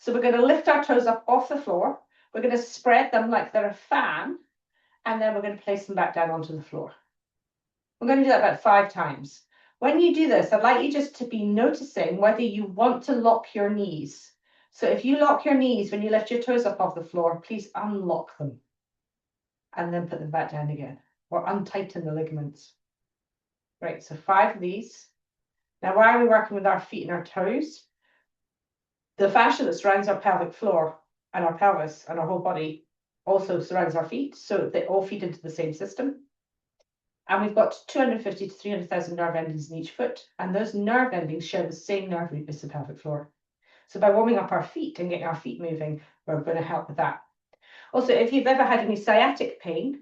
So we're going to lift our toes up off the floor. We're going to spread them like they're a fan, and then we're going to place them back down onto the floor. We're going to do that about 5 times. When you do this, I'd like you just to be noticing whether you want to lock your knees. So if you lock your knees when you lift your toes up off the floor, please unlock them and then put them back down again, or untighten the ligaments. Right, so 5 of these. Now, why are we working with our feet and our toes? The fascia that surrounds our pelvic floor and our pelvis and our whole body also surrounds our feet, so they all feed into the same system. And we've got 250 to 300,000 nerve endings in each foot, and those nerve endings share the same nerve root as the pelvic floor. So by warming up our feet and getting our feet moving, we're going to help with that. Also, if you've ever had any sciatic pain,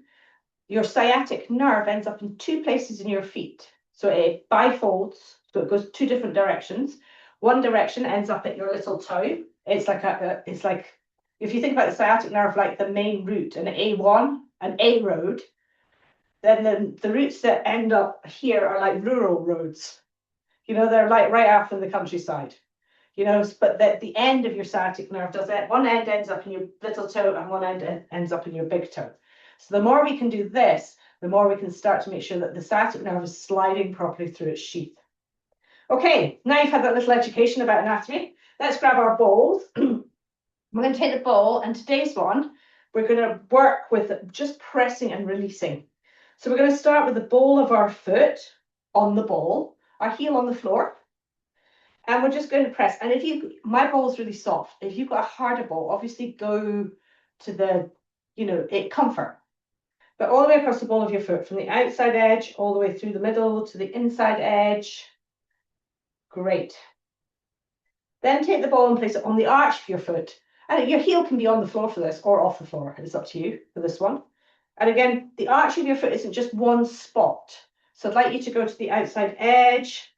your sciatic nerve ends up in 2 places in your feet. So it bifolds, so it goes 2 different directions. One direction ends up at your little toe. It's like if you think about the sciatic nerve like the main route, an A1, an A road, then the routes that end up here are like rural roads. You know, they're like right off in the countryside. You know, but the end of your sciatic nerve does that. One end ends up in your little toe and one end ends up in your big toe. So the more we can do this, the more we can start to make sure that the sciatic nerve is sliding properly through its sheath. Okay, now you've had that little education about anatomy. Let's grab our bowls. We're going to take the bowl, and today's one, we're going to work with just pressing and releasing. So we're going to start with the ball of our foot on the ball, our heel on the floor. And we're just going to press. And my ball is really soft. If you've got a harder ball, obviously go to the, comfort. But all the way across the ball of your foot, from the outside edge, all the way through the middle to the inside edge. Great. Then take the ball and place it on the arch of your foot. And your heel can be on the floor for this or off the floor. It's up to you for this one. And again, the arch of your foot isn't just one spot. So I'd like you to go to the outside edge,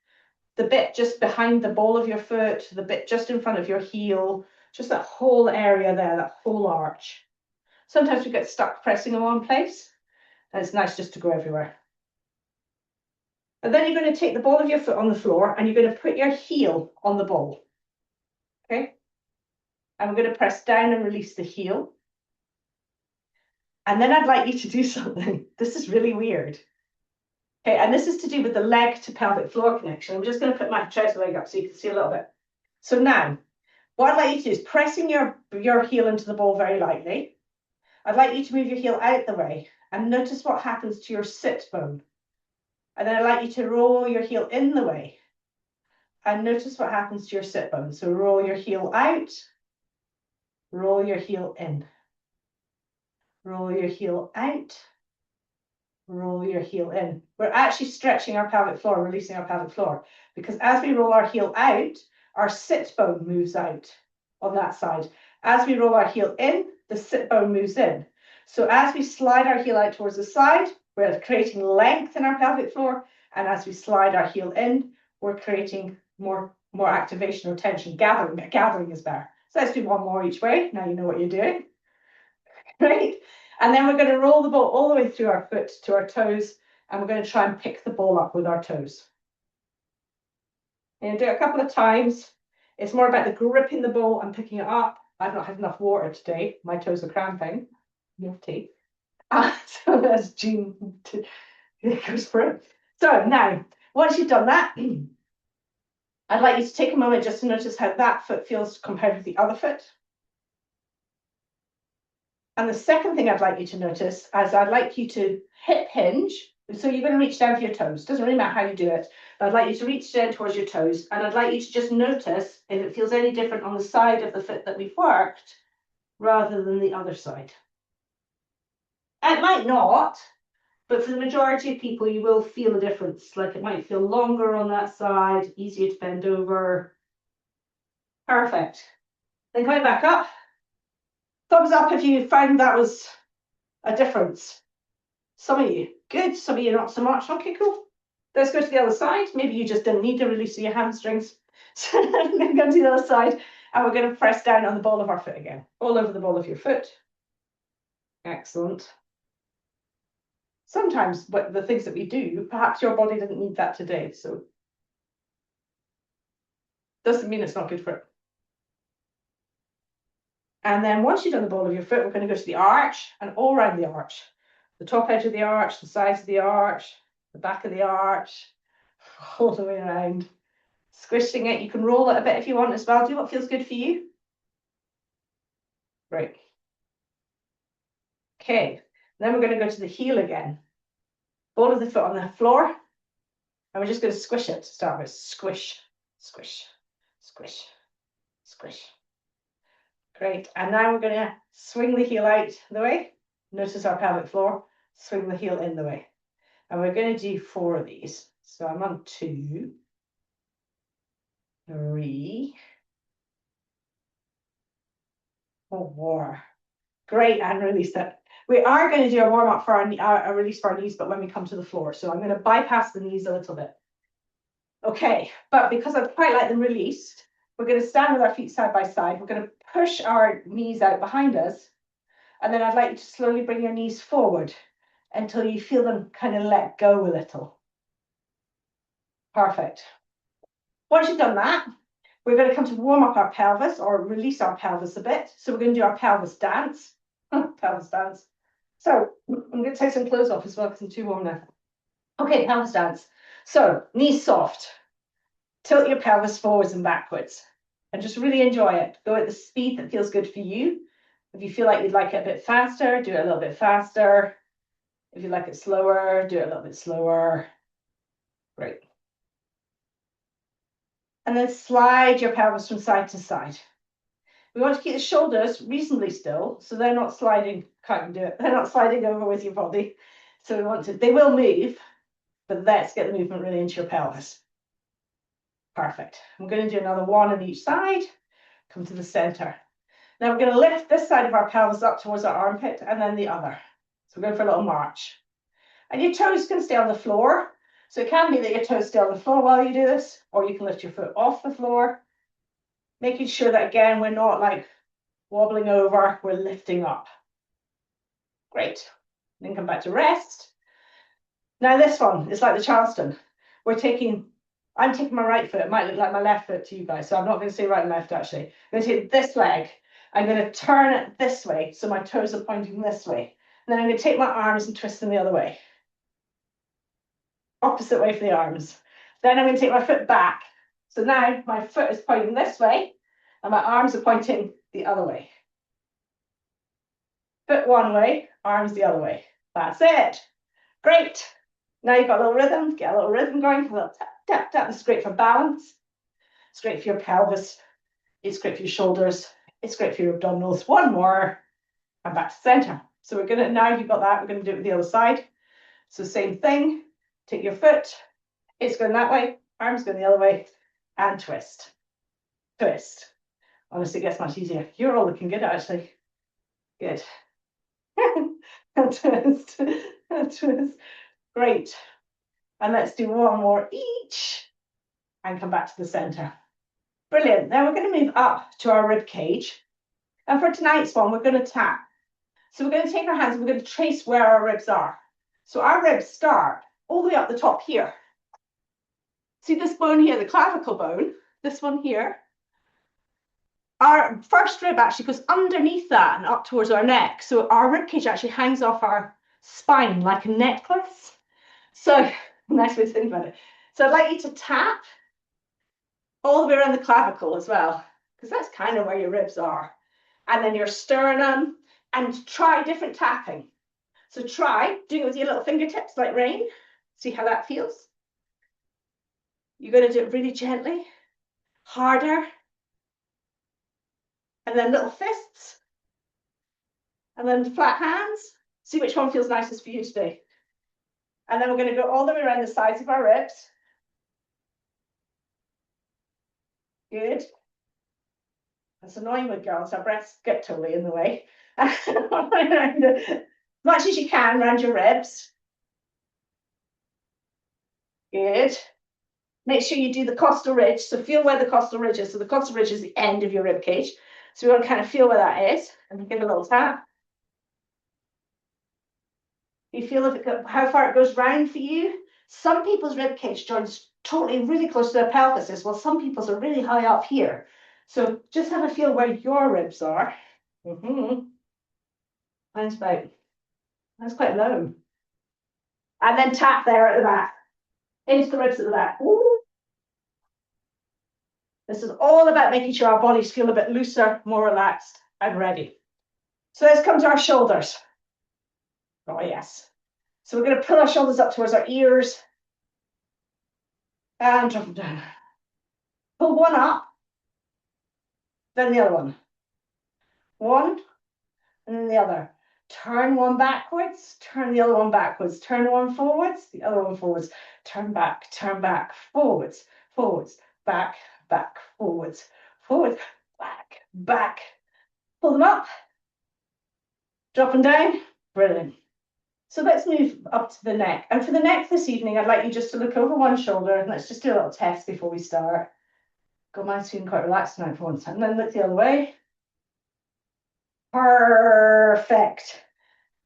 the bit just behind the ball of your foot, the bit just in front of your heel, just that whole area there, that whole arch. Sometimes we get stuck pressing in one place, and it's nice just to go everywhere. And then you're going to take the ball of your foot on the floor, and you're going to put your heel on the ball. Okay? And we're going to press down and release the heel. And then I'd like you to do something. This is really weird. Okay, and this is to do with the leg to pelvic floor connection. I'm just going to put my trouser leg up so you can see a little bit. So now, what I'd like you to do is pressing your heel into the ball very lightly. I'd like you to move your heel out the way and notice what happens to your sit bone. And then I'd like you to roll your heel in the way and notice what happens to your sit bone. So roll your heel out, roll your heel in. Roll your heel out, roll your heel in. We're actually stretching our pelvic floor, releasing our pelvic floor, because as we roll our heel out, our sit bone moves out on that side. As we roll our heel in, the sit bone moves in. So as we slide our heel out towards the side, we're creating length in our pelvic floor. And as we slide our heel in, we're creating more activation or tension. Gathering is better. So let's do one more each way. Now you know what you're doing. Right? And then we're going to roll the ball all the way through our foot to our toes, and we're going to try and pick the ball up with our toes. And do it a couple of times. It's more about the gripping the ball and picking it up. I've not had enough water today. My toes are cramping. Naughty. So that's Jean. It goes for it. So now, once you've done that, I'd like you to take a moment just to notice how that foot feels compared with the other foot. And the second thing I'd like you to notice is I'd like you to hip hinge. So you're going to reach down for your toes. Doesn't really matter how you do it. But I'd like you to reach down towards your toes. And I'd like you to just notice if it feels any different on the side of the foot that we've worked rather than the other side. It might not, but for the majority of people, you will feel a difference. Like it might feel longer on that side, easier to bend over. Perfect. Then coming back up. Thumbs up if you found that was a difference. Some of you, good. Some of you, not so much. Okay, cool. Let's go to the other side. Maybe you just didn't need to release your hamstrings. So I'm going to go to the other side, and we're going to press down on the ball of our foot again. All over the ball of your foot. Excellent. Sometimes the things that we do, perhaps your body didn't need that today. So doesn't mean it's not good for it. And then once you've done the ball of your foot, we're going to go to the arch and all around the arch. The top edge of the arch, the sides of the arch, the back of the arch, all the way around. Squishing it. You can roll it a bit if you want as well. Do what feels good for you. Right. Okay. Then we're going to go to the heel again. Ball of the foot on the floor. And we're just going to squish it to start with. Squish, squish, squish, squish. Great. And now we're going to swing the heel out the way. Notice our pelvic floor. Swing the heel in the way. And we're going to do 4 of these. So I'm on 2, 3, 4. Great. And release that. We are going to do a warm up for our release for our knees, but when we come to the floor. So I'm going to bypass the knees a little bit. Okay. But because I quite like them released, we're going to stand with our feet side by side. We're going to push our knees out behind us. And then I'd like you to slowly bring your knees forward until you feel them kind of let go a little. Perfect. Once you've done that, we're going to come to warm up our pelvis or release our pelvis a bit. So we're going to do our pelvis dance. Pelvis dance. So I'm going to take some clothes off as well because I'm too warm now. Okay, pelvis dance. So knees soft. Tilt your pelvis forwards and backwards. And just really enjoy it. Go at the speed that feels good for you. If you feel like you'd like it a bit faster, do it a little bit faster. If you like it slower, do it a little bit slower. Great. And then slide your pelvis from side to side. We want to keep the shoulders reasonably still, so they're not sliding, can't do it, they're not sliding over with your body. So we want to, they will move, but let's get the movement really into your pelvis. Perfect. I'm going to do another 1 on each side. Come to the center. Now we're going to lift this side of our pelvis up towards our armpit and then the other. So we're going for a little march. And your toes can stay on the floor. So it can be that your toes stay on the floor while you do this, or you can lift your foot off the floor, making sure that, again, we're not like wobbling over, we're lifting up. Great. Then come back to rest. Now this one is like the Charleston. I'm taking my right foot. It might look like my left foot to you guys, so I'm not going to say right and left, actually. I'm going to take this leg. I'm going to turn it this way, so my toes are pointing this way. And then I'm going to take my arms and twist them the other way. Opposite way for the arms. Then I'm going to take my foot back. So now my foot is pointing this way, and my arms are pointing the other way. Foot one way, arms the other way. That's it. Great. Now you've got a little rhythm. Get a little rhythm going. A little tap, tap, tap. It's great for balance. It's great for your pelvis. It's great for your shoulders. It's great for your abdominals. 1 more. And back to center. So we're going to, now you've got that, we're going to do it with the other side. So same thing. Take your foot. It's going that way. Arms going the other way. And twist. Twist. Honestly, it gets much easier. You're all looking good, actually. Good. And twist. And twist. Great. And let's do 1 more each. And come back to the center. Brilliant. Now we're going to move up to our rib cage. And for tonight's one, we're going to tap. So we're going to take our hands and we're going to trace where our ribs are. So our ribs start all the way up the top here. See this bone here, the clavicle bone, this one here. Our first rib actually goes underneath that and up towards our neck. So our rib cage actually hangs off our spine like a necklace. So, nice way to think about it. So I'd like you to tap all the way around the clavicle as well, because that's kind of where your ribs are. And then your sternum, and try different tapping. So try doing it with your little fingertips like rain. See how that feels. You're going to do it really gently, harder, and then little fists, and then flat hands. See which one feels nicest for you today. And then we're going to go all the way around the sides of our ribs. Good. That's annoying with girls, our breasts get totally in the way. As much as you can around your ribs. Good. Make sure you do the costal ridge. So feel where the costal ridge is. So the costal ridge is the end of your rib cage. So we want to kind of feel where that is and give a little tap. You feel how far it goes round for you. Some people's rib cage joins totally really close to their pelvises, while some people's are really high up here. So just have a feel where your ribs are. That's about, that's quite low. And then tap there at the back, into the ribs at the back. Ooh. This is all about making sure our bodies feel a bit looser, more relaxed, and ready. So let's come to our shoulders. Oh, yes. So we're going to pull our shoulders up towards our ears and drop them down. Pull one up, then the other one. One, and then the other. Turn one backwards, turn the other one backwards, turn one forwards, the other one forwards, turn back, forwards, forwards, back, forwards, forwards, back, back. Pull them up, drop them down. Brilliant. So let's move up to the neck. And for the neck this evening, I'd like you just to look over one shoulder, and let's just do a little test before we start. Got mine's feeling quite relaxed now for once. And then look the other way. Perfect.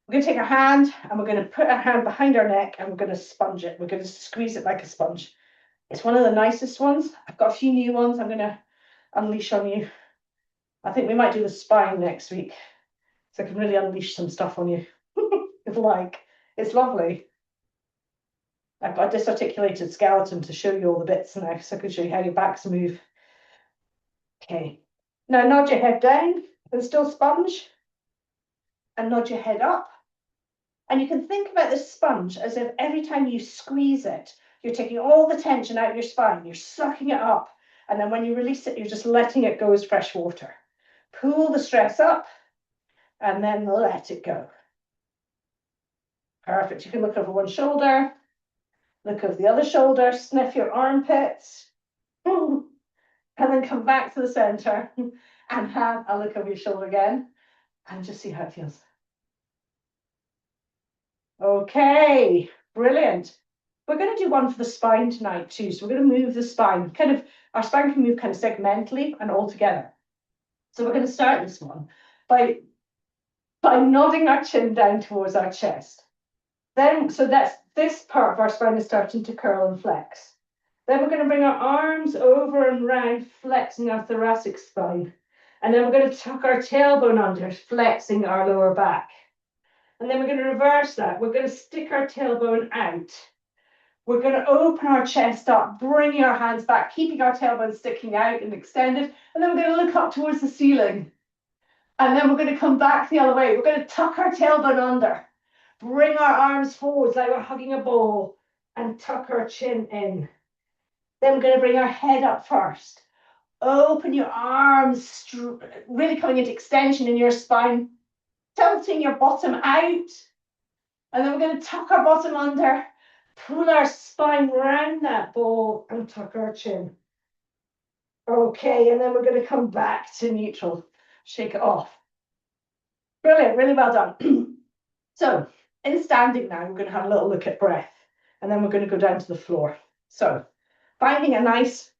We're going to take our hand and we're going to put our hand behind our neck and we're going to sponge it. We're going to squeeze it like a sponge. It's one of the nicest ones. I've got a few new ones I'm going to unleash on you. I think we might do the spine next week, so I can really unleash some stuff on you. If you like. It's lovely. I've got a disarticulated skeleton to show you all the bits now, so I can show you how your backs move. Okay. Now nod your head down and still sponge. And nod your head up. And you can think about this sponge as if every time you squeeze it, you're taking all the tension out of your spine, you're sucking it up, and then when you release it, you're just letting it go as fresh water. Pull the stress up, and then let it go. Perfect. You can look over one shoulder, look over the other shoulder, sniff your armpits, and then come back to the center and have a look over your shoulder again, and just see how it feels. Okay, brilliant. We're going to do one for the spine tonight too. So we're going to move the spine. Our spine can move kind of segmentally and all together. So we're going to start this one by nodding our chin down towards our chest. So that's this part of our spine is starting to curl and flex. Then we're going to bring our arms over and round, flexing our thoracic spine. And then we're going to tuck our tailbone under, flexing our lower back. And then we're going to reverse that. We're going to stick our tailbone out. We're going to open our chest up, bringing our hands back, keeping our tailbone sticking out and extended. And then we're going to look up towards the ceiling. And then we're going to come back the other way. We're going to tuck our tailbone under, bring our arms forwards like we're hugging a ball, and tuck our chin in. Then we're going to bring our head up first. Open your arms, really coming into extension in your spine, tilting your bottom out. And then we're going to tuck our bottom under, pull our spine round that ball and tuck our chin. Okay, and then we're going to come back to neutral. Shake it off. Brilliant, really well done. So, in standing now, we're going to have a little look at breath. And then we're going to go down to the floor. So, finding a nice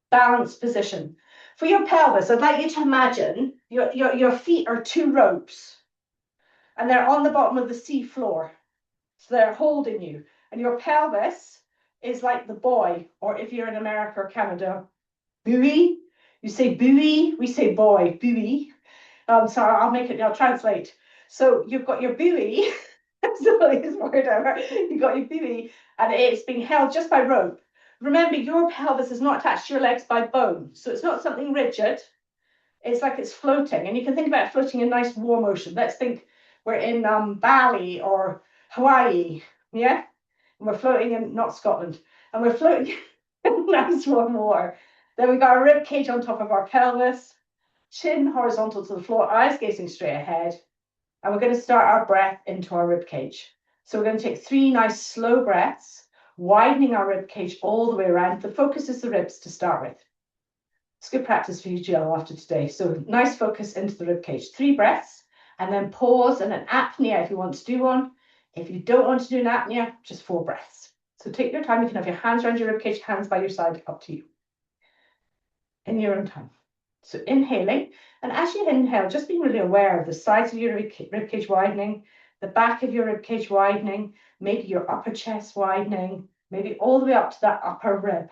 balanced position. For your pelvis, I'd like you to imagine your feet are two ropes. And they're on the bottom of the sea floor. So they're holding you. And your pelvis is like the buoy, or if you're in America or Canada, buoy. You say buoy, we say buoy, buoy. So I'll translate. So you've got your buoy, absolutely word ever. You've got your buoy, and it's being held just by rope. Remember, your pelvis is not attached to your legs by bone. So it's not something rigid. It's like it's floating. And you can think about it floating in nice warm ocean. Let's think we're in Bali or Hawaii, yeah? And we're floating in, not Scotland, and we're floating in nice warm water. Then we've got our rib cage on top of our pelvis, chin horizontal to the floor, eyes gazing straight ahead. And we're going to start our breath into our rib cage. So we're going to take 3 nice slow breaths, widening our rib cage all the way around. The focus is the ribs to start with. It's good practice for you, Jill, after today. So nice focus into the rib cage. 3 breaths, and then pause and an apnea if you want to do one. If you don't want to do an apnea, just 4 breaths. So take your time. You can have your hands around your ribcage, hands by your side, up to you. In your own time. So inhaling, and as you inhale, just being really aware of the sides of your ribcage widening, the back of your ribcage widening, maybe your upper chest widening, maybe all the way up to that upper rib.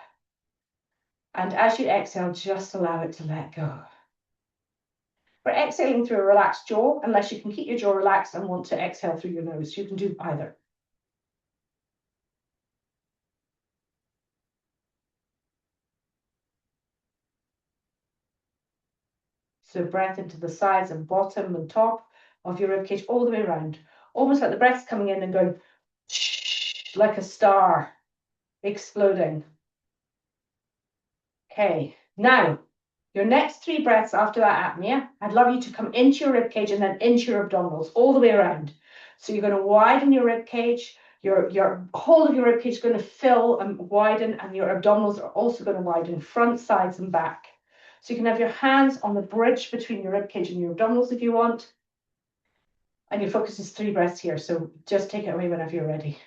And as you exhale, just allow it to let go. We're exhaling through a relaxed jaw, unless you can keep your jaw relaxed and want to exhale through your nose. You can do either. So breath into the sides and bottom and top of your ribcage all the way around. Almost like the breath's coming in and going like a star exploding. Okay, now your next 3 breaths after that apnea, I'd love you to come into your ribcage and then into your abdominals all the way around. So you're going to widen your ribcage. Your whole of your ribcage is going to fill and widen, and your abdominals are also going to widen, front, sides, and back. So you can have your hands on the bridge between your ribcage and your abdominals if you want. And your focus is 3 breaths here, so just take it away whenever you're ready.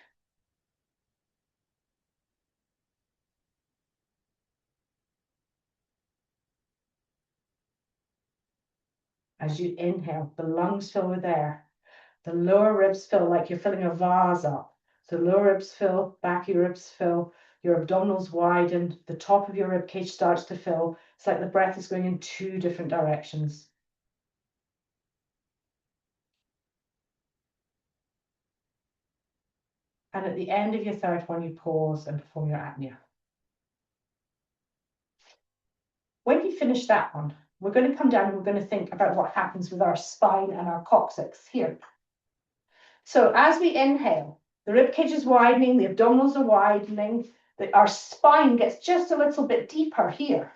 As you inhale, the lungs fill with air. The lower ribs fill like you're filling a vase up. So lower ribs fill, back of your ribs fill, your abdominals widen, the top of your rib cage starts to fill. It's like the breath is going in 2 different directions. And at the end of your 3rd one, you pause and perform your apnea. When you finish that one, we're going to come down and we're going to think about what happens with our spine and our coccyx here. So as we inhale, the rib cage is widening, the abdominals are widening, our spine gets just a little bit deeper here.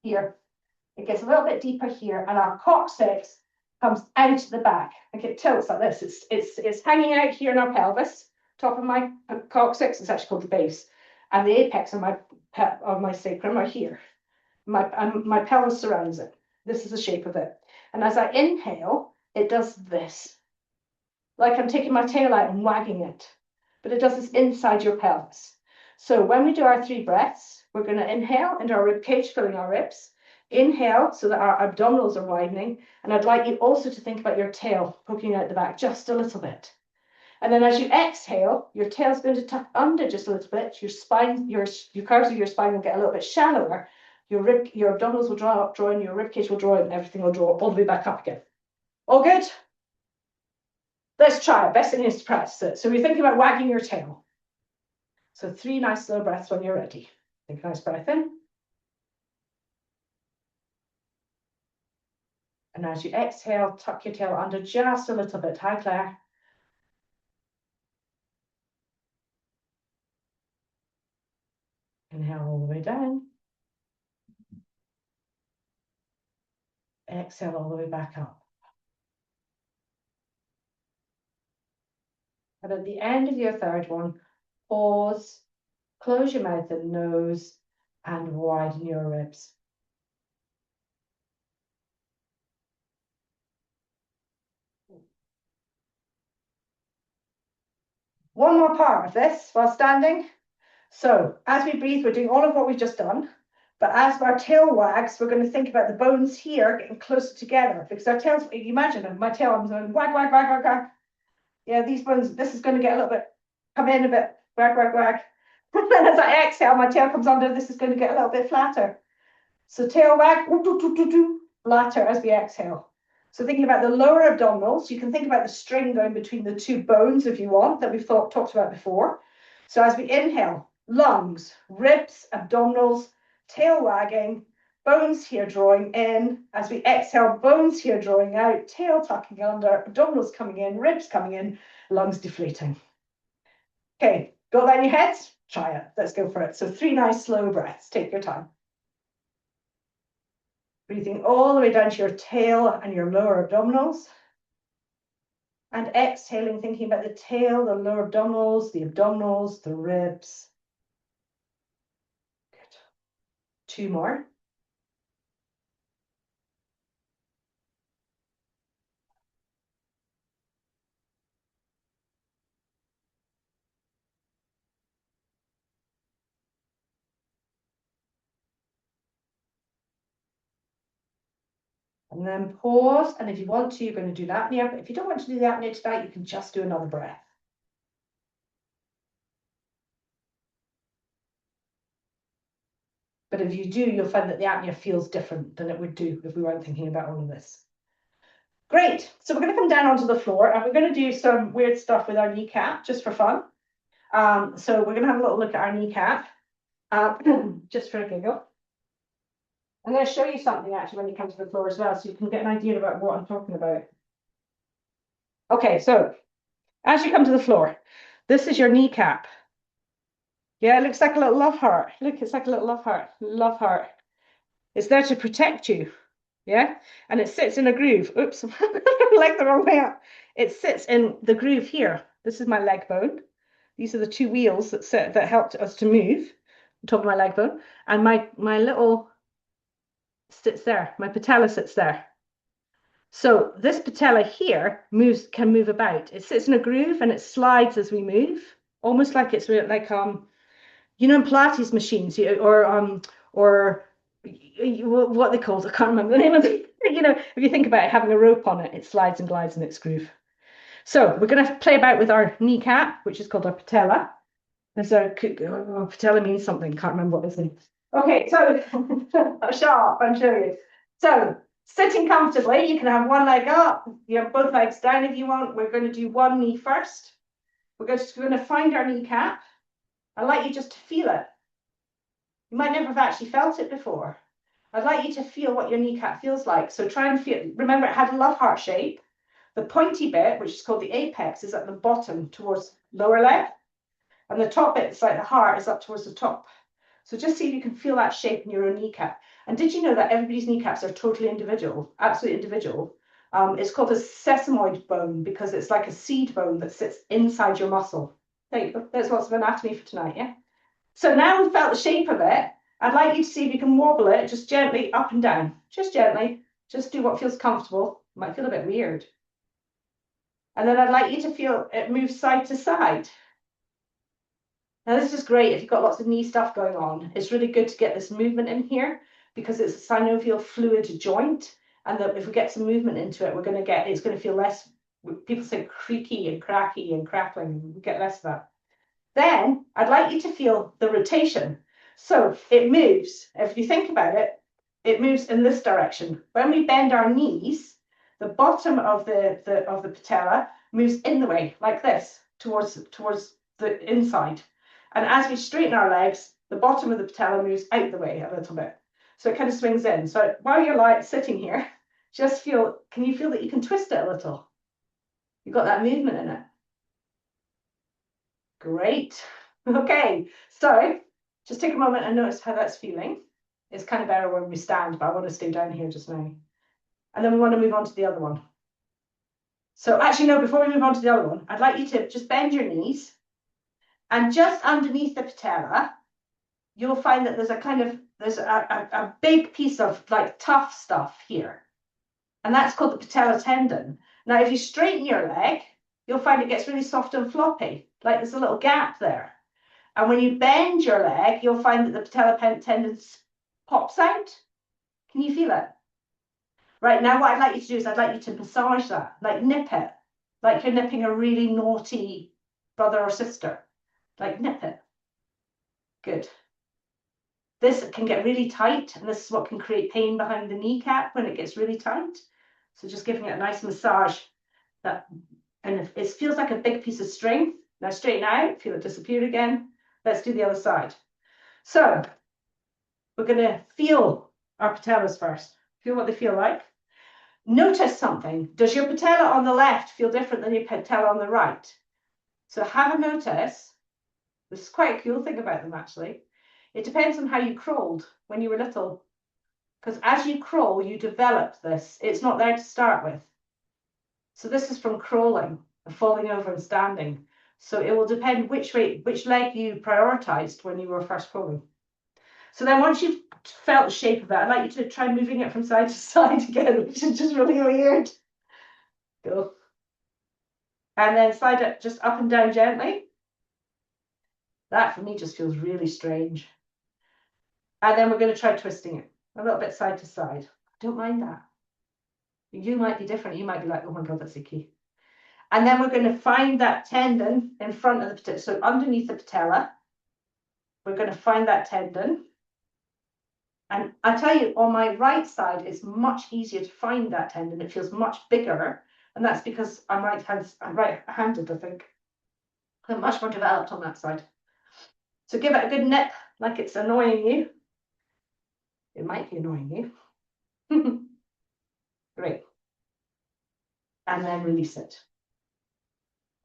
It gets a little bit deeper here, and our coccyx comes out the back. Like it tilts like this. It's hanging out here in our pelvis. Top of my coccyx is actually called the base, and the apex of my sacrum are here. My pelvis surrounds it. This is the shape of it. And as I inhale, it does this. Like I'm taking my tail out and wagging it, but it does this inside your pelvis. So when we do our 3 breaths, we're going to inhale into our rib cage, filling our ribs. Inhale so that our abdominals are widening. And I'd like you also to think about your tail poking out the back just a little bit. And then as you exhale, your tail's going to tuck under just a little bit. Your spine, your curves of your spine will get a little bit shallower. Your abdominals will draw in, your rib cage will draw in, and everything will draw all the way back up again. All good? Let's try it. Best thing is to practice it. So we're thinking about wagging your tail. So 3 nice slow breaths when you're ready. Take a nice breath in. And as you exhale, tuck your tail under just a little bit. Hi, Claire. Inhale all the way down. Exhale all the way back up. And at the end of your 3rd one, pause, close your mouth and nose, and widen your ribs. One more part of this while standing. So as we breathe, we're doing all of what we've just done. But as our tail wags, we're going to think about the bones here getting closer together, because our tails, you imagine my tail, I'm going wag, wag, wag, wag, wag. Yeah, these bones, this is going to get a little bit, come in a bit, wag, wag, wag. And then as I exhale, my tail comes under, this is going to get a little bit flatter. So tail wag, flatter as we exhale. So thinking about the lower abdominals, you can think about the string going between the 2 bones if you want, that we've talked about before. So as we inhale, lungs, ribs, abdominals, tail wagging, bones here drawing in. As we exhale, bones here drawing out, tail tucking under, abdominals coming in, ribs coming in, lungs deflating. Okay, got that in your heads? Try it. Let's go for it. So 3 nice slow breaths. Take your time. Breathing all the way down to your tail and your lower abdominals. And exhaling, thinking about the tail, the lower abdominals, the ribs. Good. 2 more. And then pause. And if you want to, you're going to do the apnea. But if you don't want to do the apnea tonight, you can just do another breath. But if you do, you'll find that the apnea feels different than it would do if we weren't thinking about all of this. Great. So we're going to come down onto the floor and we're going to do some weird stuff with our kneecap just for fun. So we're going to have a little look at our kneecap just for a giggle. I'm going to show you something actually when you come to the floor as well, so you can get an idea about what I'm talking about. Okay, so as you come to the floor, this is your kneecap. Yeah, it looks like a little love heart. Look, it's like a little love heart. Love heart. It's there to protect you. Yeah, and it sits in a groove. Oops, leg the wrong way up. It sits in the groove here. This is my leg bone. These are the two wheels that helped us to move. The top of my leg bone, and my little sits there. My patella sits there. So this patella here can move about. It sits in a groove and it slides as we move, almost like it's like in Pilates machines, or what they called, I can't remember the name of it. If you think about it, having a rope on it, it slides and glides in its groove. So we're going to play about with our kneecap, which is called our patella. There's patella means something, can't remember what it is. Okay, so I'll show you. So sitting comfortably, you can have one leg up, you have both legs down if you want. We're going to do one knee first. We're just going to find our kneecap. I'd like you just to feel it. You might never have actually felt it before. I'd like you to feel what your kneecap feels like. So try and feel, remember it had a love heart shape. The pointy bit, which is called the apex, is at the bottom towards lower leg. And the top bit, it's like the heart, is up towards the top. So just see if you can feel that shape in your own kneecap. And did you know that everybody's kneecaps are totally individual, absolutely individual? It's called a sesamoid bone because it's like a seed bone that sits inside your muscle. There you go. There's lots of anatomy for tonight, yeah? So now we've felt the shape of it, I'd like you to see if you can wobble it just gently up and down. Just gently. Just do what feels comfortable. It might feel a bit weird. And then I'd like you to feel it move side to side. Now this is great if you've got lots of knee stuff going on. It's really good to get this movement in here because it's a synovial fluid joint. And that if we get some movement into it, it's going to feel less, people say creaky and cracky and crackling. We get less of that. Then I'd like you to feel the rotation. So it moves. If you think about it, it moves in this direction. When we bend our knees, the bottom of the patella moves in the way, like this, towards the inside. And as we straighten our legs, the bottom of the patella moves out the way a little bit. So it kind of swings in. So while you're sitting here, just can you feel that you can twist it a little? You've got that movement in it. Great. Okay, so just take a moment and notice how that's feeling. It's kind of better when we stand, but I want to stay down here just now. And then we want to move on to the other one. So actually, no, before we move on to the other one, I'd like you to just bend your knees. And just underneath the patella, you'll find that there's a big piece of like tough stuff here. And that's called the patella tendon. Now, if you straighten your leg, you'll find it gets really soft and floppy, like there's a little gap there. And when you bend your leg, you'll find that the patella tendon pops out. Can you feel it? Right, now what I'd like you to do is I'd like you to massage that, like nip it, like you're nipping a really naughty brother or sister. Like nip it. Good. This can get really tight, and this is what can create pain behind the kneecap when it gets really tight. So just giving it a nice massage. And it feels like a big piece of string. Now straighten out, feel it disappear again. Let's do the other side. So we're going to feel our patellas first. Feel what they feel like. Notice something. Does your patella on the left feel different than your patella on the right? So have a notice. This is quite a cool thing about them, actually. It depends on how you crawled when you were little. Because as you crawl, you develop this. It's not there to start with. So this is from crawling and falling over and standing. So it will depend which leg you prioritized when you were first crawling. So then once you've felt the shape of it, I'd like you to try moving it from side to side again, which is just really weird. Go. And then slide it just up and down gently. That for me just feels really strange. And then we're going to try twisting it a little bit side to side. I don't mind that. You might be different. You might be like, oh my God, that's icky. And then we're going to find that tendon in front of the patella. So underneath the patella, we're going to find that tendon. And I tell you, on my right side, it's much easier to find that tendon. It feels much bigger. And that's because I'm right-handed, I think. I'm much more developed on that side. So give it a good nip, like it's annoying you. It might be annoying you. Great. And then release it.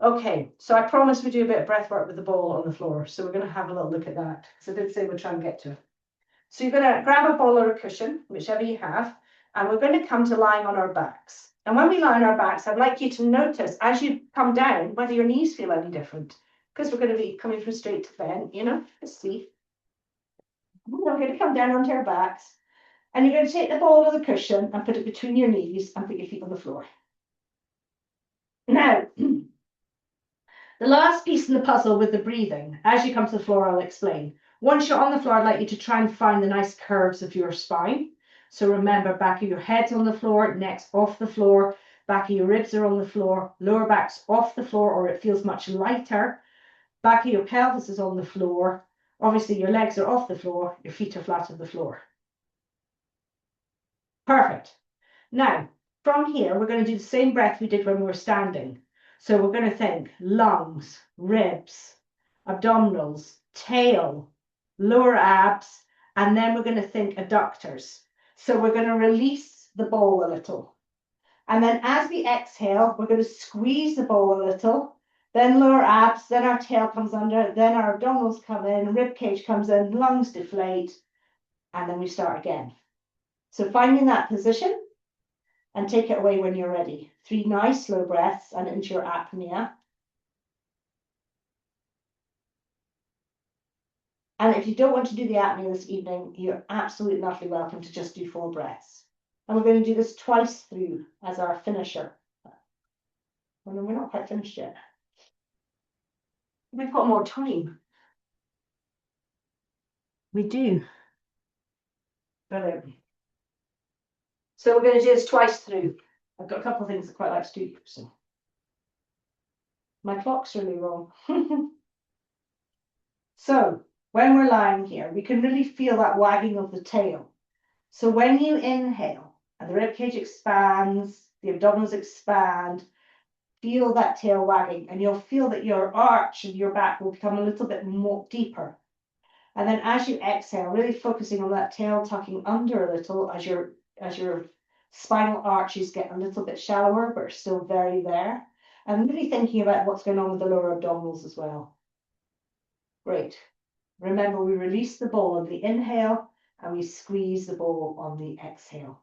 Okay, so I promised we do a bit of breath work with the ball on the floor. So we're going to have a little look at that, because I did say we'll try and get to it. So you're going to grab a ball or a cushion, whichever you have, and we're going to come to lying on our backs. And when we lie on our backs, I'd like you to notice as you come down whether your knees feel any different, because we're going to be coming from straight to bend, you know, let's see. We're going to come down onto our backs, and you're going to take the ball or the cushion and put it between your knees and put your feet on the floor. Now, the last piece in the puzzle with the breathing, as you come to the floor, I'll explain. Once you're on the floor, I'd like you to try and find the nice curves of your spine. So remember, back of your head's on the floor, neck's off the floor, back of your ribs are on the floor, lower back's off the floor, or it feels much lighter. Back of your pelvis is on the floor. Obviously, your legs are off the floor, your feet are flat on the floor. Perfect. Now, from here, we're going to do the same breath we did when we were standing. So we're going to think lungs, ribs, abdominals, tail, lower abs, and then we're going to think adductors. So we're going to release the ball a little. And then as we exhale, we're going to squeeze the ball a little, then lower abs, then our tail comes under, then our abdominals come in, rib cage comes in, lungs deflate, and then we start again. So finding that position, and take it away when you're ready. 3 nice slow breaths and into your apnea. And if you don't want to do the apnea this evening, you're absolutely and utterly welcome to just do 4 breaths. And we're going to do this twice through as our finisher. Well, no, we're not quite finished yet. We've got more time. We do. Brilliant. So we're going to do this twice through. I've got a couple of things I quite like to do. So my clock's really wrong. So when we're lying here, we can really feel that wagging of the tail. So when you inhale and the ribcage expands, the abdominals expand, feel that tail wagging, and you'll feel that your arch of your back will become a little bit more deeper. And then as you exhale, really focusing on that tail tucking under a little as your spinal arches get a little bit shallower, but are still very there. And really thinking about what's going on with the lower abdominals as well. Great. Remember, we release the ball on the inhale and we squeeze the ball on the exhale.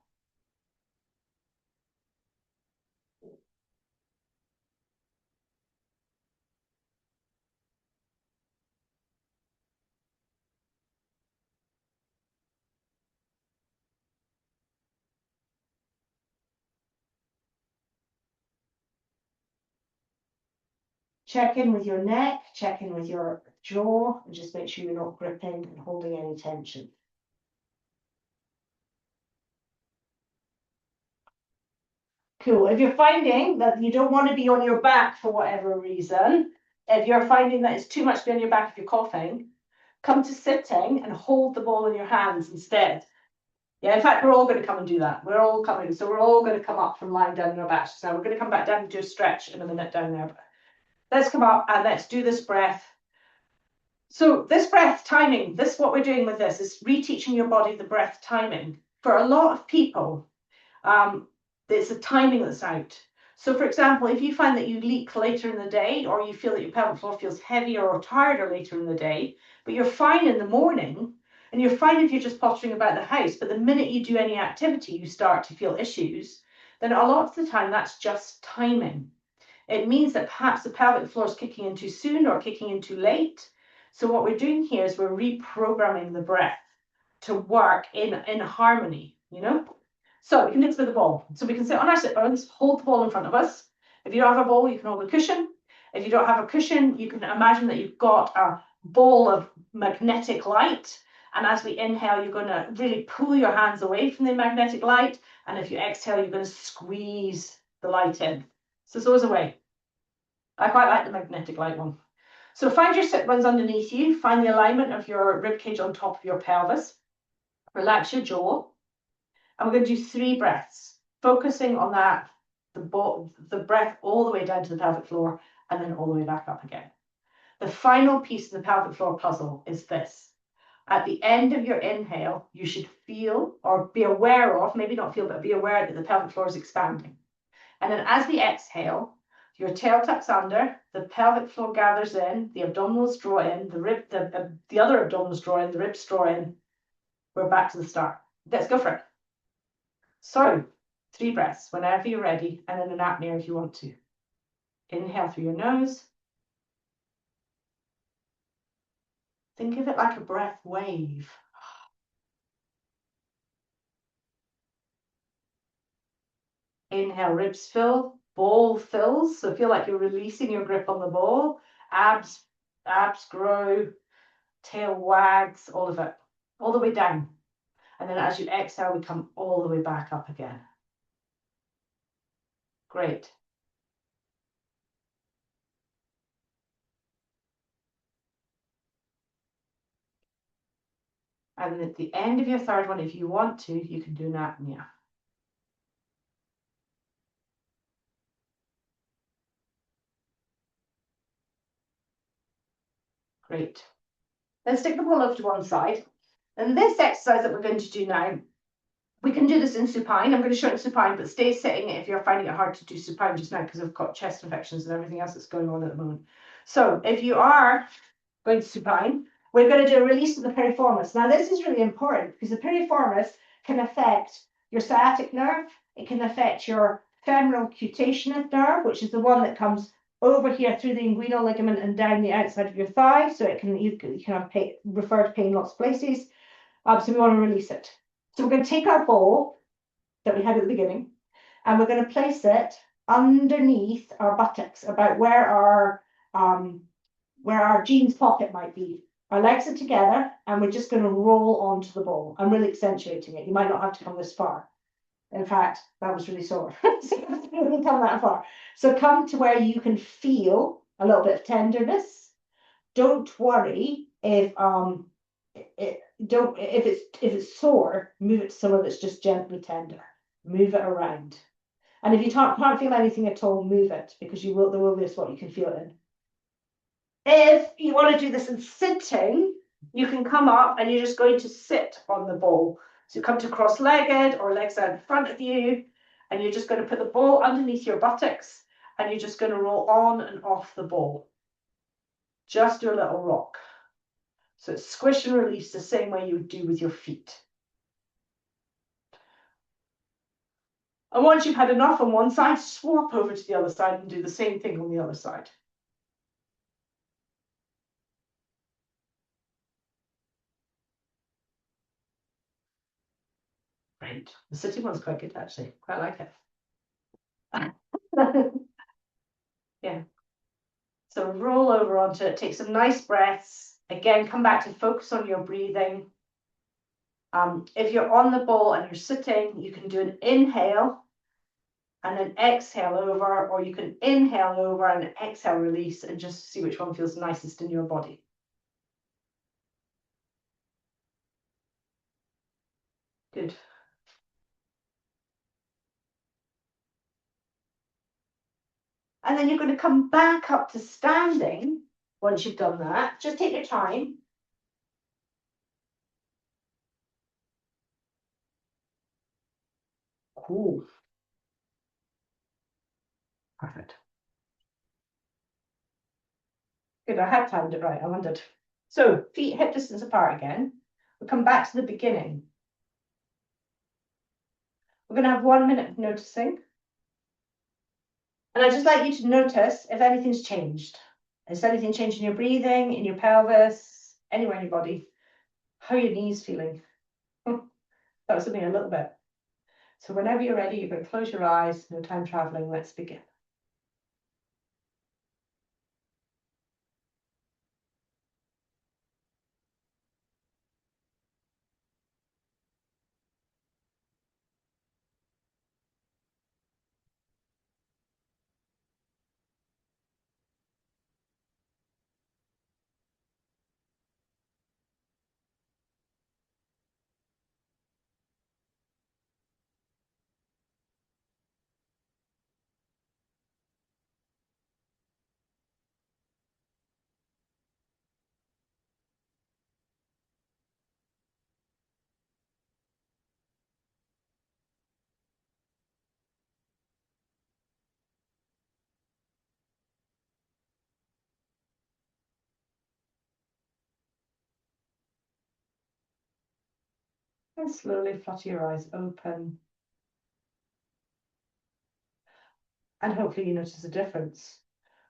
Check in with your neck, check in with your jaw, and just make sure you're not gripping and holding any tension. Cool. If you're finding that you don't want to be on your back for whatever reason, if you're finding that it's too much to be on your back if you're coughing, come to sitting and hold the ball in your hands instead. Yeah, in fact, we're all going to come and do that. We're all coming. So we're all going to come up from lying down on our backs. So we're going to come back down and do a stretch in a minute down there. But let's come up and let's do this breath. So this breath timing, what we're doing with this is reteaching your body the breath timing. For a lot of people, it's the timing that's out. So for example, if you find that you leak later in the day, or you feel that your pelvic floor feels heavier or tighter later in the day, but you're fine in the morning, and you're fine if you're just pottering about the house, but the minute you do any activity, you start to feel issues, then a lot of the time that's just timing. It means that perhaps the pelvic floor is kicking in too soon or kicking in too late. So what we're doing here is we're reprogramming the breath to work in harmony, you know? So we can do this with the ball. So we can sit on our sit bones, hold the ball in front of us. If you don't have a ball, you can hold a cushion. If you don't have a cushion, you can imagine that you've got a ball of magnetic light. And as we inhale, you're going to really pull your hands away from the magnetic light. And if you exhale, you're going to squeeze the light in. So it's always a way. I quite like the magnetic light one. So find your sit bones underneath you. Find the alignment of your rib cage on top of your pelvis. Relax your jaw. And we're going to do 3 breaths, focusing on that, the breath all the way down to the pelvic floor and then all the way back up again. The final piece of the pelvic floor puzzle is this. At the end of your inhale, you should feel or be aware of, maybe not feel, but be aware that the pelvic floor is expanding. And then as we exhale, your tail tucks under, the pelvic floor gathers in, the abdominals draw in, the other abdominals draw in, the ribs draw in. We're back to the start. Let's go for it. So, 3 breaths whenever you're ready, and then an apnea if you want to. Inhale through your nose. Think of it like a breath wave. Inhale, ribs fill, ball fills, so feel like you're releasing your grip on the ball. Abs grow, tail wags, all of it, all the way down. And then as you exhale, we come all the way back up again. Great. And at the end of your third one, if you want to, you can do an apnea. Great. Then stick the ball over to one side. And this exercise that we're going to do now, we can do this in supine. I'm going to show it in supine, but stay sitting if you're finding it hard to do supine just now because I've got chest infections and everything else that's going on at the moment. So if you are going to supine, we're going to do a release of the piriformis. Now this is really important because the piriformis can affect your sciatic nerve. It can affect your femoral cutaneous nerve, which is the one that comes over here through the inguinal ligament and down the outside of your thigh. So it can, you can have pain, refer to pain in lots of places. So we want to release it. So we're going to take our ball that we had at the beginning, and we're going to place it underneath our buttocks, about where our jeans pocket might be. Our legs are together, and we're just going to roll onto the ball. I'm really accentuating it. You might not have to come this far. In fact, that was really sore. So you have to really come that far. So come to where you can feel a little bit of tenderness. Don't worry if if it's sore, move it to somewhere that's just gently tender. Move it around. And if you can't feel anything at all, move it, because there will be a spot you can feel it in. If you want to do this in sitting, you can come up and you're just going to sit on the ball. So you come to cross-legged or legs out in front of you, and you're just going to put the ball underneath your buttocks, and you're just going to roll on and off the ball. Just do a little rock. So it's squish and release the same way you would do with your feet. And once you've had enough on one side, swap over to the other side and do the same thing on the other side. Great. The sitting one's quite good, actually. Quite like it. Yeah. So roll over onto it, take some nice breaths. Again, come back to focus on your breathing. If you're on the ball and you're sitting, you can do an inhale and then exhale over, or you can inhale over and exhale release, and just see which one feels nicest in your body. Good. And then you're going to come back up to standing once you've done that. Just take your time. Cool. Perfect. Good, I had timed it right, I wondered. So, feet hip distance apart again. We'll come back to the beginning. We're going to have 1 minute of noticing. And I'd just like you to notice if anything's changed. Has anything changed in your breathing, in your pelvis, anywhere in your body? How are your knees feeling? That was something a little bit. So whenever you're ready, you're going to close your eyes. No time traveling. Let's begin. And slowly flutter your eyes open. And hopefully you notice a difference.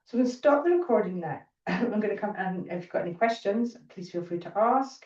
So we'll stop the recording now. I'm going to come, and if you've got any questions, please feel free to ask.